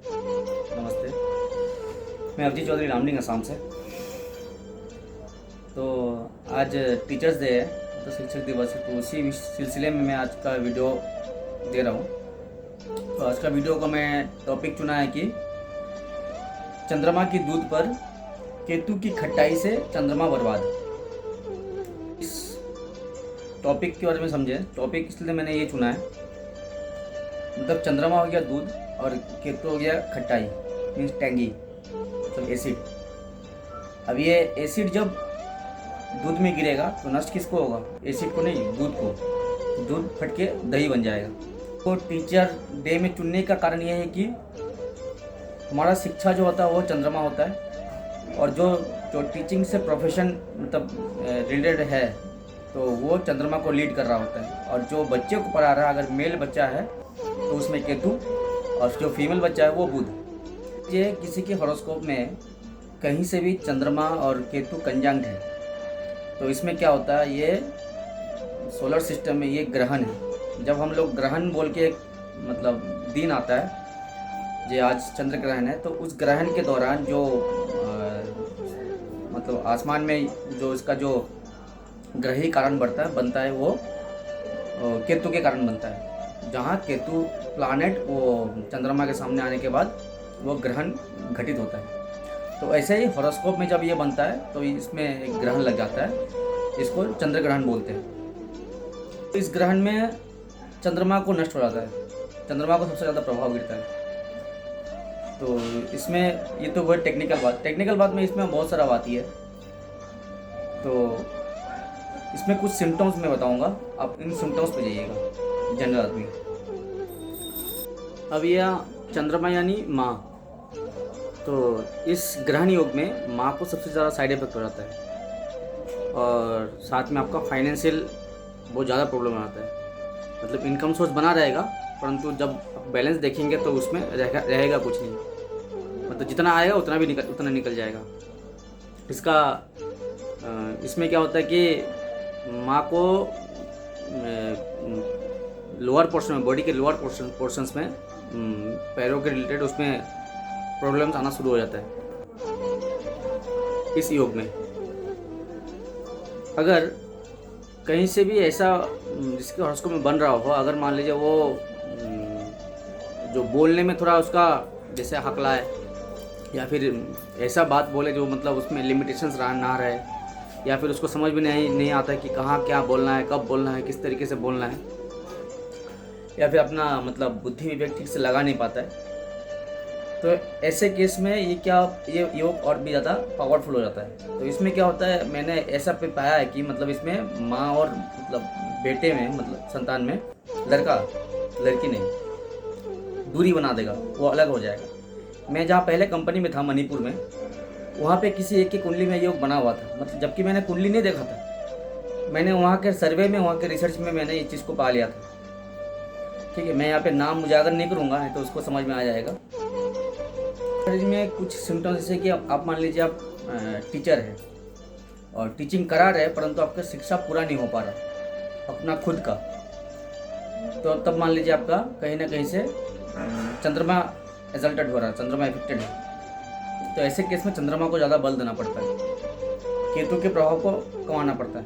नमस्ते। मैं अवधि चौधरी रामलिंग असम से। तो आज टीचर्स डे है, तो शिक्षक दिवस है, तो उसी सिलसिले में मैं आज का वीडियो दे रहा हूँ। तो आज का वीडियो का मैं टॉपिक चुना है कि चंद्रमा की दूध पर केतु की खट्टाई से चंद्रमा बर्बाद। इस टॉपिक के बारे में समझें। टॉपिक इसलिए मैंने ये चुना है, मतलब चंद्रमा हो गया दूध और केतु हो गया खट्टाई, मीन्स टैंगी, मतलब एसिड। अब ये एसिड जब दूध में गिरेगा तो नष्ट किसको होगा? एसिड को नहीं, दूध को। दूध फट के दही बन जाएगा। तो टीचर डे में चुनने का कारण यह है कि हमारा शिक्षा जो होता है वो चंद्रमा होता है, और जो टीचिंग से प्रोफेशन मतलब रिलेटेड है तो वो चंद्रमा को लीड कर रहा होता है। और जो बच्चे को पढ़ा रहा है, अगर मेल बच्चा है तो उसमें केतु, और जो फीमेल बच्चा है वो बुध। ये किसी के हॉरोस्कोप में कहीं से भी चंद्रमा और केतु कंजंक्ट है तो इसमें क्या होता है, ये सोलर सिस्टम में ये ग्रहण है। जब हम लोग ग्रहण बोल के एक मतलब दिन आता है, जो आज चंद्र ग्रहण है, तो उस ग्रहण के दौरान जो मतलब आसमान में जो इसका जो ग्रही कारण बनता है वो केतु के कारण बनता है। जहाँ केतु प्लानेट वो चंद्रमा के सामने आने के बाद वो ग्रहण घटित होता है। तो ऐसे ही हॉरोस्कोप में जब ये बनता है तो इसमें एक ग्रहण लग जाता है, इसको चंद्र ग्रहण बोलते हैं। तो इस ग्रहण में चंद्रमा को नष्ट हो जाता है, चंद्रमा को सबसे ज़्यादा प्रभाव गिरता है। तो इसमें ये तो वो टेक्निकल बात में इसमें बहुत सारा आती है। तो इसमें कुछ सिम्टम्स मैं बताऊंगा, आप इन सिम्टम्स पे जाइएगा जनरल आदमी। अब यह चंद्रमा यानी माँ, तो इस ग्रहण योग में माँ को सबसे ज़्यादा साइड इफेक्ट हो जाता है, और साथ में आपका फाइनेंशियल बहुत ज़्यादा प्रॉब्लम आता है। मतलब इनकम सोर्स बना रहेगा, परंतु जब बैलेंस देखेंगे तो उसमें रहेगा कुछ नहीं। मतलब जितना आएगा उतना निकल जाएगा। इसमें क्या होता है कि माँ को लोअर पोर्शन में, बॉडी के लोअर पोर्शंस में, पैरों के रिलेटेड उसमें प्रॉब्लम्स आना शुरू हो जाता है इस योग में। अगर कहीं से भी ऐसा जिसके हॉरोस्कोप में बन रहा हो, अगर मान लीजिए वो जो बोलने में थोड़ा उसका जैसे हकला है, या फिर ऐसा बात बोले जो मतलब उसमें लिमिटेशंस ना रहे, या फिर उसको समझ भी नहीं आता है कि कहाँ क्या बोलना है, कब बोलना है, किस तरीके से बोलना है, या फिर अपना मतलब बुद्धि विवेक ठीक से लगा नहीं पाता है, तो ऐसे केस में ये योग और भी ज़्यादा पावरफुल हो जाता है। तो इसमें क्या होता है, मैंने ऐसा पे पाया है कि मतलब इसमें माँ और मतलब बेटे में, मतलब संतान में लड़का लड़की नहीं, दूरी बना देगा, वो अलग हो जाएगा। मैं जहाँ पहले कंपनी में था मणिपुर में, वहाँ पे किसी एक की कुंडली में योग बना हुआ था, मतलब जबकि मैंने कुंडली नहीं देखा था। मैंने वहाँ के सर्वे में, वहाँ के रिसर्च में मैंने इस चीज़ को पा लिया था। ठीक है, मैं यहाँ पे नाम उजागर नहीं करूँगा, नहीं तो उसको समझ में आ जाएगा। में कुछ सिम्टम्स जैसे कि आप मान लीजिए आप टीचर है और टीचिंग करा रहे, परंतु आपका शिक्षा पूरा नहीं हो पा रहा अपना खुद का, तो तब मान लीजिए आपका कहीं ना कहीं से चंद्रमा एजल्टेड हो रहा है, चंद्रमा इफेक्टेड है। तो ऐसे केस में चंद्रमा को ज़्यादा बल देना पड़ता है, केतु के प्रभाव को कमाना पड़ता है।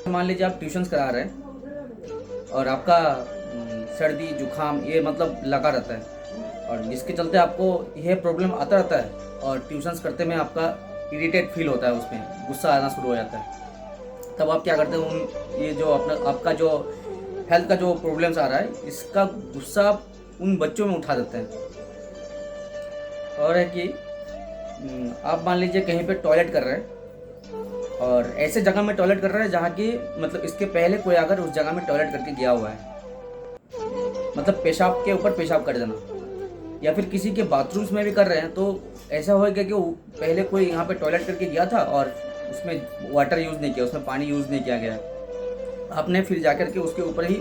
मान लीजिए आप ट्यूशन्स करा रहे हैं और आपका सर्दी जुकाम ये मतलब लगा रहता है, और जिसके चलते आपको यह प्रॉब्लम आता रहता है, और ट्यूशन्स करते में आपका इरिटेट फील होता है, उसमें गुस्सा आना शुरू हो जाता है। तब आप क्या करते हैं, ये जो आपका जो हेल्थ का जो प्रॉब्लम्स आ रहा है, इसका गुस्सा उन बच्चों में उठा देते हैं। और है कि आप मान लीजिए कहीं पे टॉयलेट कर रहे हैं, और ऐसे जगह में टॉयलेट कर रहे हैं जहाँ की मतलब इसके पहले कोई अगर उस जगह में टॉयलेट करके गया हुआ है, मतलब पेशाब के ऊपर पेशाब कर देना, या फिर किसी के बाथरूम्स में भी कर रहे हैं, तो ऐसा होगा कि पहले कोई यहाँ पे टॉयलेट करके गया था और उसमें वाटर यूज़ नहीं किया, उसमें पानी यूज़ नहीं किया गया, आपने फिर जाकर के उसके ऊपर ही,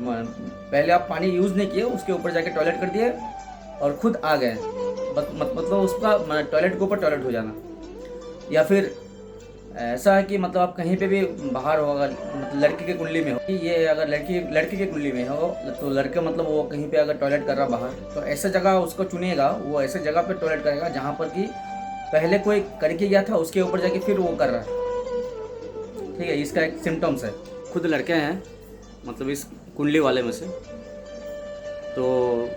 पहले आप पानी यूज़ नहीं किए, उसके ऊपर जाके टॉयलेट कर दिए और खुद आ गए, मतलब उसका टॉयलेट के ऊपर टॉयलेट हो जाना। या फिर ऐसा है कि मतलब आप कहीं पे भी बाहर हो, अगर मतलब लड़की की कुंडली में हो, कि ये अगर लड़की की कुंडली में हो तो लड़के मतलब वो कहीं पे अगर टॉयलेट कर रहा बाहर, तो ऐसे जगह उसको चुनेगा, वो ऐसे जगह पे टॉयलेट करेगा जहाँ पर कि पहले कोई करके गया था, उसके ऊपर जाके फिर वो कर रहा है। ठीक है, इसका एक सिम्टम्स है। खुद लड़के हैं मतलब इस कुंडली वाले में से, तो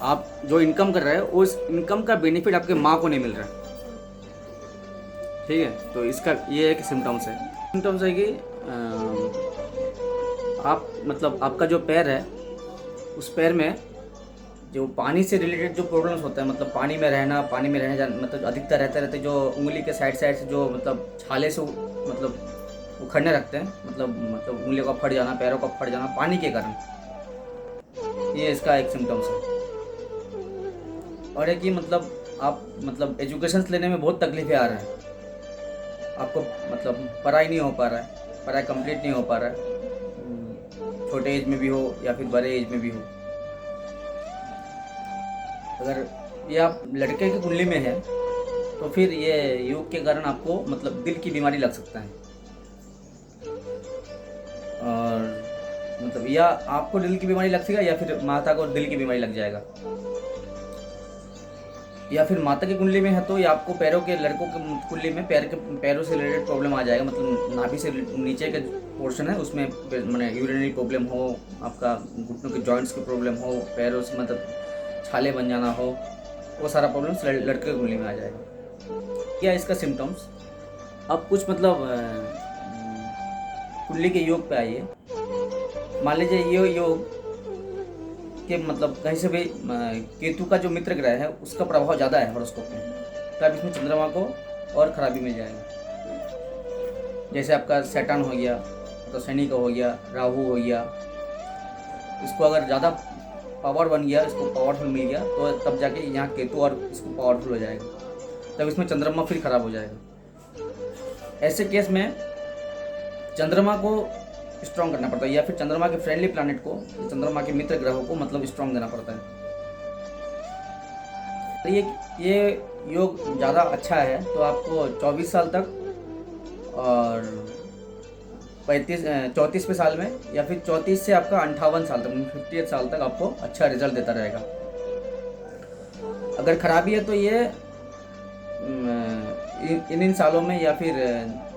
आप जो इनकम कर रहे हो उस इनकम का बेनिफिट आपके माँ को नहीं मिल रहा है। ठीक है, तो इसका ये एक सिम्टम्स है। सिम्टम्स है कि आप मतलब आपका जो पैर है, उस पैर में जो पानी से रिलेटेड जो प्रॉब्लम्स होता है, मतलब पानी में रहना, पानी में रहने जाना, मतलब अधिकतर रहते जो उंगली के साइड से जो मतलब छाले से मतलब उखड़ने रखते हैं, मतलब उंगलियों का फट जाना, पैरों का फट जाना पानी के कारण, ये इसका एक सिम्टम्स है। और है कि मतलब आप मतलब एजुकेशन लेने में बहुत तकलीफें आ रहे हैं, आपको मतलब पढ़ाई नहीं हो पा रहा है, पढ़ाई कंप्लीट नहीं हो पा रहा है, छोटे एज में भी हो या फिर बड़े एज में भी हो। अगर ये आप लड़के की कुंडली में है तो फिर ये योग के कारण आपको मतलब दिल की बीमारी लग सकता है, और मतलब या आपको दिल की बीमारी लग सकेगा या फिर माता को दिल की बीमारी लग जाएगा। या फिर माता की कुंडली में है तो या आपको पैरों के, लड़कों की कुंडली में पैरों से रिलेटेड प्रॉब्लम आ जाएगा, मतलब नाभि से नीचे के पोर्शन है उसमें मैंने यूरिनरी प्रॉब्लम हो, आपका घुटनों के जॉइंट्स की प्रॉब्लम हो, पैरों से मतलब छाले बन जाना हो, वो सारा प्रॉब्लम्स लड़के की कुंडली में आ जाएगा। क्या इसका सिम्टम्स, अब कुछ मतलब कुंडली के योग पे आइए। मान लीजिए ये योग कि मतलब कहीं से भी केतु का जो मित्र ग्रह है उसका प्रभाव ज़्यादा है हॉरोस्कोप में, तब इसमें चंद्रमा को और खराबी मिल जाएगा। जैसे आपका सैटर्न हो गया तो शनि का हो गया, राहु हो गया, इसको अगर ज़्यादा पावर बन गया, इसको पावरफुल मिल गया, तो तब जाके यहाँ केतु और इसको पावरफुल हो जाएगा, तब इसमें चंद्रमा फिर खराब हो जाएगा। ऐसे केस में चंद्रमा को स्ट्रॉन्ग करना पड़ता है, या फिर चंद्रमा के फ्रेंडली प्लैनेट को, चंद्रमा के मित्र ग्रहों को मतलब स्ट्रॉन्ग देना पड़ता है। तो ये योग ज़्यादा अच्छा है तो आपको 24 साल तक और 34वें साल में, या फिर 34 से आपका 58 साल तक, 58 साल तक आपको अच्छा रिजल्ट देता रहेगा। अगर खराबी है तो ये इन सालों में या फिर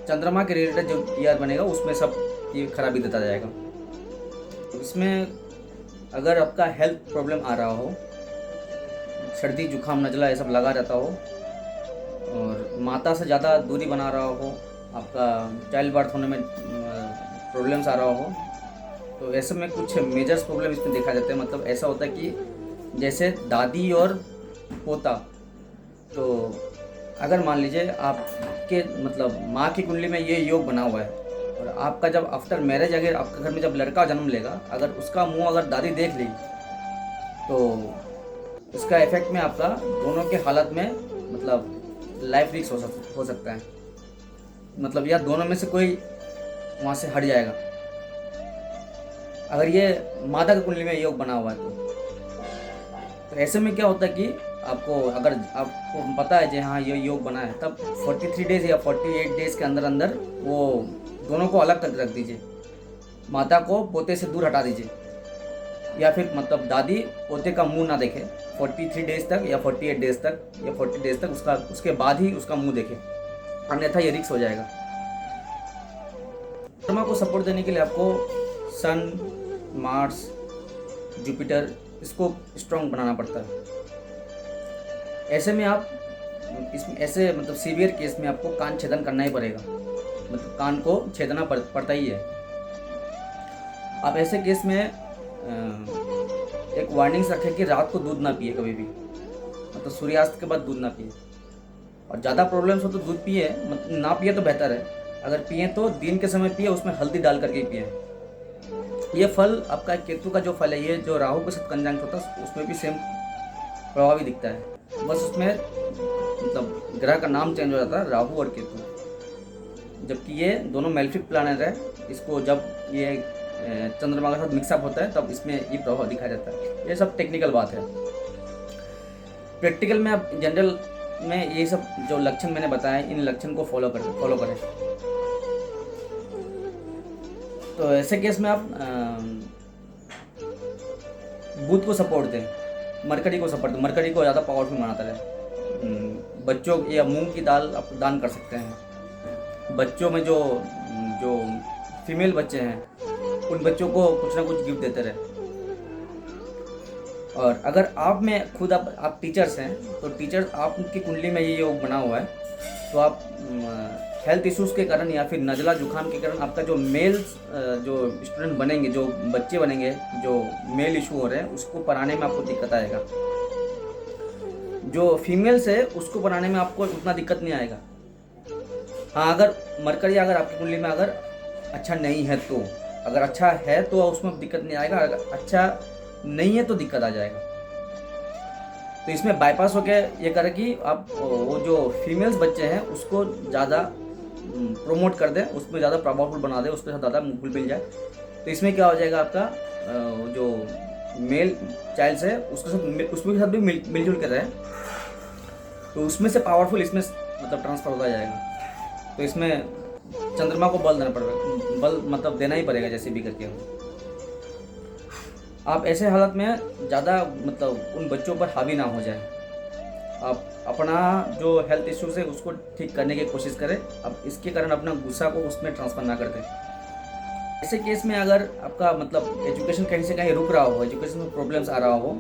चंद्रमा के रिलेटेड जो ईयर बनेगा उसमें सब ये खराबी देता जाएगा। इसमें अगर आपका हेल्थ प्रॉब्लम आ रहा हो, सर्दी जुकाम नज़ला ये सब लगा रहता हो, और माता से ज़्यादा दूरी बना रहा हो, आपका चाइल्ड बर्थ होने में प्रॉब्लम्स आ रहा हो, तो ऐसे में कुछ मेजर्स प्रॉब्लम इसमें देखा जाता है। मतलब ऐसा होता है कि जैसे दादी और पोता, तो अगर मान लीजिए आपके मतलब माँ की कुंडली में ये योग बना हुआ है, और आपका जब आफ्टर मैरिज अगर आपके घर में जब लड़का जन्म लेगा, अगर उसका मुंह अगर दादी देख ली तो इसका इफेक्ट में आपका दोनों के हालत में मतलब लाइफ रिस्क हो सकता है, मतलब या दोनों में से कोई वहाँ से हट जाएगा अगर ये माता की कुंडली में योग बना हुआ है तो ऐसे में क्या होता है कि आपको अगर आपको पता है कि हाँ ये योग बना है, तब 43 डेज या 48 डेज के अंदर अंदर वो दोनों को अलग करके रख दीजिए, माता को पोते से दूर हटा दीजिए, या फिर मतलब दादी पोते का मुंह ना देखे 43 डेज तक या 48 डेज तक या 40 डेज तक, उसके बाद ही उसका मुंह देखे, अन्यथा ये रिस्क हो जाएगा। चंद्रमा को सपोर्ट देने के लिए आपको सन, मार्स, जुपिटर, इसको स्ट्रॉन्ग बनाना पड़ता है। ऐसे में आप इसमें ऐसे मतलब सीवियर केस में आपको कान छेदन करना ही पड़ेगा, मतलब कान को छेदना पड़ता ही है। आप ऐसे केस में एक वार्निंग्स रखें कि रात को दूध ना पिए कभी भी, मतलब सूर्यास्त के बाद दूध ना पिए, और ज़्यादा प्रॉब्लम्स हो तो दूध पिए, मतलब ना पिए तो बेहतर है, अगर पिए तो दिन के समय पिए, उसमें हल्दी डाल करके पिए। ये फल आपका केतु का जो फल है, ये जो राहु के साथ कंजंक्ट होता है उसमें भी सेम प्रभाव ही दिखता है, बस उसमें मतलब ग्रह का नाम चेंज हो जाता है, राहु और केतु, जबकि ये दोनों मेलेफिक प्लैनेट है। इसको जब ये चंद्रमा के साथ मिक्सअप होता है तब इसमें ये प्रभाव दिखाया जाता है। ये सब टेक्निकल बात है। प्रैक्टिकल में आप जनरल में ये सब जो लक्षण मैंने बताए, इन लक्षण को फॉलो करें। तो ऐसे केस में आप बुध को सपोर्ट दें, मरकरी को सपोर्ट दें, मरकरी को ज़्यादा पावरफुल बनाता रहे। बच्चों या मूंग की दाल आप दान कर सकते हैं। बच्चों में जो फीमेल बच्चे हैं उन बच्चों को कुछ ना कुछ गिफ्ट देते रहे। और अगर आप में खुद आप टीचर्स हैं तो टीचर्स आपकी कुंडली में ये योग बना हुआ है, तो आप हेल्थ इश्यूज़ के कारण या फिर नज़ला जुकाम के कारण आपका जो मेल जो स्टूडेंट बनेंगे, जो बच्चे बनेंगे, जो मेल इशू हो रहे हैं, उसको पढ़ाने में आपको दिक्कत आएगा। जो फीमेल्स है उसको बनाने में आपको उतना दिक्कत नहीं आएगा। हाँ, अगर मरकरी अगर आपकी कुंडली में अगर अच्छा नहीं है तो, अगर अच्छा है तो उसमें दिक्कत नहीं आएगा, अगर अच्छा नहीं है तो दिक्कत आ जाएगा। तो इसमें बाईपास होके ये करें कि आप वो जो फीमेल्स बच्चे हैं उसको ज़्यादा प्रोमोट कर दें, उसमें ज़्यादा प्रभावफुल बना दें, उसके साथ ज़्यादा घुल मिल जाए। तो इसमें क्या हो जाएगा, आपका जो मेल चाइल्ड है उसके साथ भी मिलजुल कर रहे, तो उसमें से पावरफुल इसमें मतलब ट्रांसफ़र होता जाएगा। तो इसमें चंद्रमा को बल देना पड़ेगा, बल मतलब देना ही पड़ेगा जैसे भी करके। आप ऐसे हालत में ज़्यादा मतलब उन बच्चों पर हावी ना हो जाए। आप अपना जो हेल्थ इश्यूज़ है उसको ठीक करने की कोशिश करें। अब इसके कारण अपना गुस्सा को उसमें ट्रांसफ़र ना कर दें। ऐसे केस में अगर आपका मतलब एजुकेशन कहीं से कहीं रुक रहा हो, एजुकेशन में प्रॉब्लम्स आ रहा हो,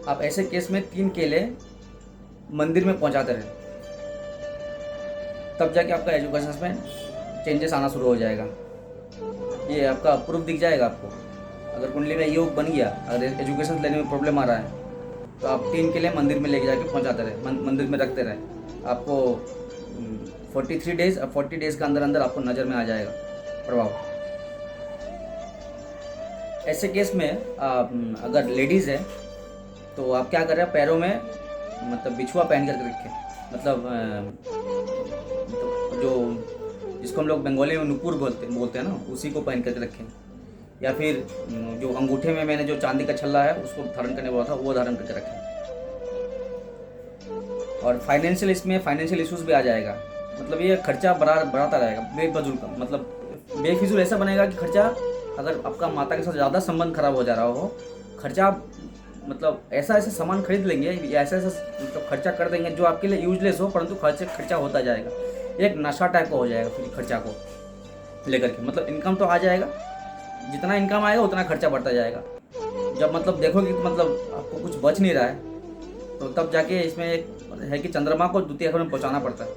आप ऐसे केस में 3 केले मंदिर में पहुंचाते रहें, तब जाके आपका एजुकेशन में चेंजेस आना शुरू हो जाएगा। ये आपका प्रूफ दिख जाएगा आपको। अगर कुंडली में योग बन गया, अगर एजुकेशन लेने में प्रॉब्लम आ रहा है, तो आप 3 केले मंदिर में लेके जाके पहुंचाते रहे, मंदिर में रखते रहे। आपको 43 डेज और 40 डेज के अंदर अंदर आपको नज़र में आ जाएगा प्रभाव। ऐसे केस में अगर लेडीज़ है तो आप क्या कर रहे हैं, पैरों में मतलब बिछुआ पहन करके रखें, मतलब जो जिसको हम लोग बंगाली में नुपुर बोलते हैं ना, उसी को पहन करके रखें। या फिर जो अंगूठे में मैंने जो चांदी का छल्ला है उसको धारण करने वाला था, वो धारण करके रखें। और फाइनेंशियल इश्यूज भी आ जाएगा, मतलब ये खर्चा बढ़ाता रहेगा बेफिजूल का, मतलब बेफिजूल ऐसा बनेगा कि खर्चा, अगर आपका माता के साथ ज़्यादा संबंध खराब हो जा रहा हो, खर्चा मतलब ऐसा सामान खरीद लेंगे या ऐसा मतलब खर्चा कर देंगे जो आपके लिए यूजलेस हो, परंतु खर्चा होता जाएगा। एक नशा टाइप का हो जाएगा फिर खर्चा को लेकर के। मतलब इनकम तो आ जाएगा, जितना इनकम आएगा उतना खर्चा बढ़ता जाएगा। जब मतलब देखोगे कि मतलब आपको कुछ बच नहीं रहा है, तो तब जाके इसमें एक है कि चंद्रमा को द्वितीय घर में पहुँचाना पड़ता है।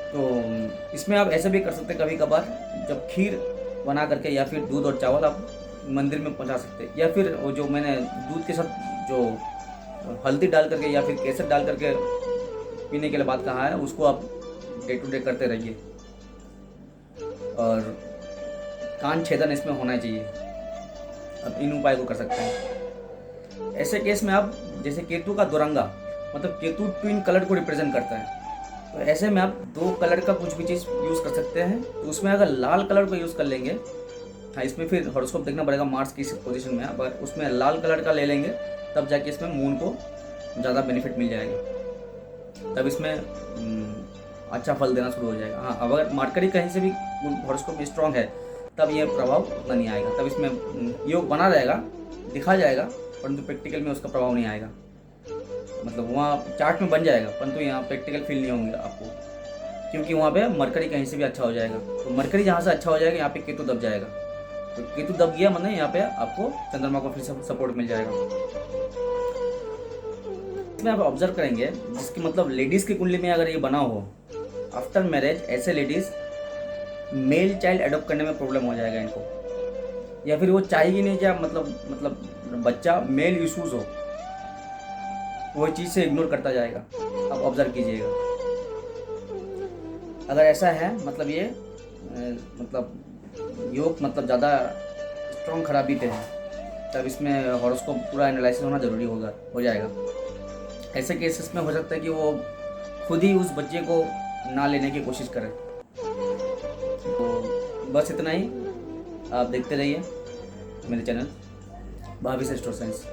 तो इसमें आप ऐसे भी कर सकते हैं, कभी कभार जब खीर बना करके या फिर दूध और चावल आप मंदिर में पहुंचा सकते हैं, या फिर वो जो मैंने दूध के साथ जो हल्दी डाल करके या फिर केसर डाल करके पीने के लिए बात कहा है, उसको आप डे टू डे करते रहिए। और कान छेदन इसमें होना चाहिए, अब इन उपाय को कर सकते हैं। ऐसे केस में आप जैसे केतु का दुरंगा, मतलब केतु ट्विन कलर को रिप्रेजेंट करता है, तो ऐसे में आप 2 कलर का कुछ भी चीज़ यूज़ कर सकते हैं। तो उसमें अगर लाल कलर को यूज़ कर लेंगे, हाँ इसमें फिर हॉरोस्कोप देखना पड़ेगा मार्स की पोजीशन में, अगर उसमें लाल कलर का ले लेंगे तब जाके इसमें मून को ज़्यादा बेनिफिट मिल जाएगा, तब इसमें अच्छा फल देना शुरू हो जाएगा। हाँ, अगर मरकरी कहीं से भी हॉरोस्कोप में स्ट्रॉन्ग है तब ये प्रभाव उतना नहीं आएगा, तब इसमें योग बना रहेगा, दिखा जाएगा, परंतु प्रैक्टिकल में उसका प्रभाव नहीं आएगा। मतलब वहाँ चार्ट में बन जाएगा, परंतु यहाँ प्रैक्टिकल फील नहीं होंगे आपको, क्योंकि वहाँ पे मरकरी कहीं से भी अच्छा हो जाएगा। तो मरकरी जहाँ से अच्छा हो जाएगा, यहाँ पे केतु दब जाएगा। तो केतु दब गया मतलब यहाँ पे आपको चंद्रमा को फिर सपोर्ट मिल जाएगा। इसमें आप ऑब्जर्व करेंगे, जिसकी मतलब लेडीज़ की कुंडली में अगर ये बना हो, आफ्टर मैरिज ऐसे लेडीज़ मेल चाइल्ड अडॉप्ट करने में प्रॉब्लम हो जाएगा इनको, या फिर वो चाहिए नहीं क्या, मतलब बच्चा मेल इश्यूज हो, वो चीज़ से इग्नोर करता जाएगा। आप ऑब्जर्व कीजिएगा, अगर ऐसा है मतलब ये मतलब योग मतलब ज़्यादा स्ट्रॉन्ग खराबी पे है, तब इसमें हॉरोस्कोप पूरा एनालिसिस होना ज़रूरी हो जाएगा। ऐसे केसेस में हो सकता है कि वो खुद ही उस बच्चे को ना लेने की कोशिश करें। तो बस इतना ही, आप देखते रहिए मेरे चैनल भाभी से एस्ट्रो साइंस।